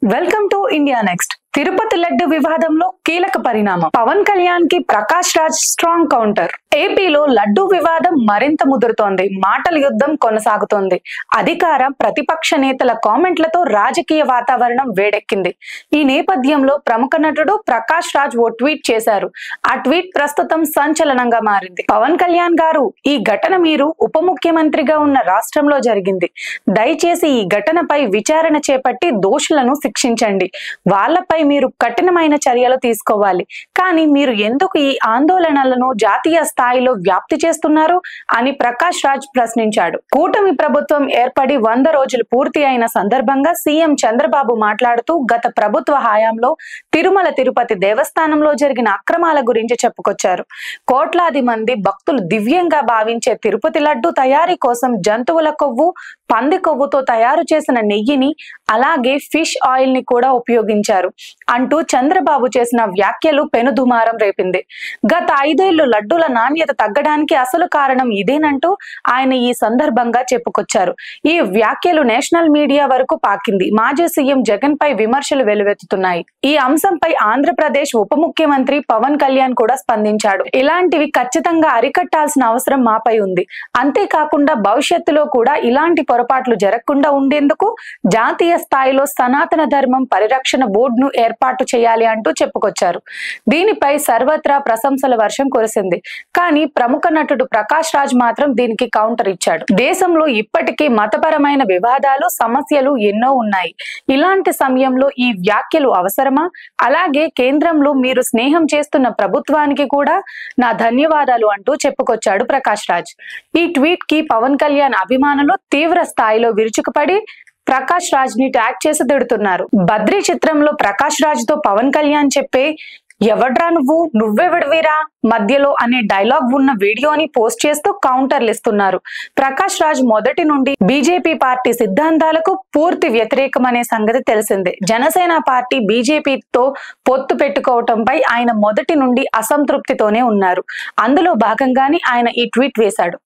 Welcome to India next. Tirupati laddu వివాదంలో కీలక పరిణామం. పవన్ కళ్యాణ్ కి ప్రకాష్ రాజ్ స్ట్రాంగ్ కౌంటర్. ఏపీలో లడ్డు వివాదం మరింత ముదురుతోంది. మాటల యుద్ధం కొనసాగుతోంది. అధికార ప్రతిపక్ష నేతల కామెంట్లతో రాజకీయ వాతావరణం వేడెక్కింది. ఈ నేపథ్యంలో ప్రముఖ నటుడు ప్రకాష్ రాజ్ ఓ ట్వీట్ చేశారు. ఆ ట్వీట్ ప్రస్తుతం సంచలనంగా మారింది. పవన్ కళ్యాణ్ గారు, ఈ ఘటన మీరు ఉప ముఖ్యమంత్రిగా ఉన్న రాష్ట్రంలో జరిగింది. దయచేసి ఈ ఘటనపై విచారణ చేపట్టి దోషులను శిక్షించండి. వాళ్ళపై మీరు కఠినమైన చర్యలు తీసుకోవాలి. కానీ మీరు ఎందుకు ఈ ఆందోళనలను జాతీయ స్థాయిలో వ్యాప్తి చేస్తున్నారు అని ప్రకాష్ రాజ్ ప్రశ్నించాడు. కూటమి ప్రభుత్వం ఏర్పడి 100 రోజులు పూర్తి అయిన సందర్భంగా సీఎం చంద్రబాబు మాట్లాడుతూ గత ప్రభుత్వ హయాంలో తిరుమల తిరుపతి దేవస్థానంలో జరిగిన అక్రమాల గురించి చెప్పుకొచ్చారు. కోట్లాది మంది భక్తులు దివ్యంగా భావించే తిరుపతి లడ్డు తయారీ కోసం జంతువుల కొవ్వు, పంది కొవ్వుతో తయారు చేసిన నెయ్యిని, అలాగే ఫిష్ ఆయిల్ ని కూడా ఉపయోగించారు అంటూ చంద్రబాబు చేసిన వ్యాఖ్యలు పెనుదుమారం రేపింది. గత 5 ఏళ్లు లడ్డూల నాణ్యత తగ్గడానికి అసలు కారణం ఇదేనంటూ ఆయన ఈ సందర్భంగా చెప్పుకొచ్చారు. ఈ వ్యాఖ్యలు నేషనల్ మీడియా వరకు పాకింది. మాజీ సీఎం జగన్ పై విమర్శలు వెల్లువెత్తుతున్నాయి. ఈ అంశంపై ఆంధ్రప్రదేశ్ ఉప ముఖ్యమంత్రి పవన్ కళ్యాణ్ కూడా స్పందించాడు. ఇలాంటివి ఖచ్చితంగా అరికట్టాల్సిన అవసరం మాపై ఉంది. అంతేకాకుండా భవిష్యత్తులో కూడా ఇలాంటి పొరపాట్లు జరగకుండా ఉండేందుకు జాతీయ స్థాయిలో సనాతన ధర్మం పరిరక్షణ బోర్డును ఏర్పాటు చేయాలి అంటూ చెప్పుకొచ్చారు. దీనిపై సర్వత్రా ప్రశంసల వర్షం కురిసింది. కానీ ప్రముఖ నటుడు ప్రకాష్ రాజ్ మాత్రం దీనికి కౌంటర్ ఇచ్చాడు. దేశంలో ఇప్పటికీ మతపరమైన వివాదాలు, సమస్యలు ఎన్నో ఉన్నాయి. ఇలాంటి సమయంలో ఈ వ్యాఖ్యలు అవసరమా? అలాగే కేంద్రంలో మీరు స్నేహం చేస్తున్న ప్రభుత్వానికి కూడా నా ధన్యవాదాలు అంటూ చెప్పుకొచ్చాడు ప్రకాష్ రాజ్. ఈ ట్వీట్ కి పవన్ కళ్యాణ్ అభిమానులు తీవ్ర స్థాయిలో విరుచుకుపడి ప్రకాష్ రాజ్ ని ట్యాగ్ చేసి తిడుతున్నారు. బద్రీ చిత్రంలో ప్రకాష్ రాజ్ తో పవన్ కళ్యాణ్ చెప్పే "ఎవడ్రా నువ్వు, నువ్వెవడివిరా మధ్యలో" అనే డైలాగ్ ఉన్న వీడియోని పోస్ట్ చేస్తూ కౌంటర్లు ఇస్తున్నారు. ప్రకాష్ రాజ్ మొదటి నుండి బీజేపీ పార్టీ సిద్ధాంతాలకు పూర్తి వ్యతిరేకమనే సంగతి తెలిసిందే. జనసేన పార్టీ బీజేపీతో పొత్తు పెట్టుకోవటంపై ఆయన మొదటి నుండి అసంతృప్తితోనే ఉన్నారు. అందులో భాగంగానే ఆయన ఈ ట్వీట్ వేశాడు.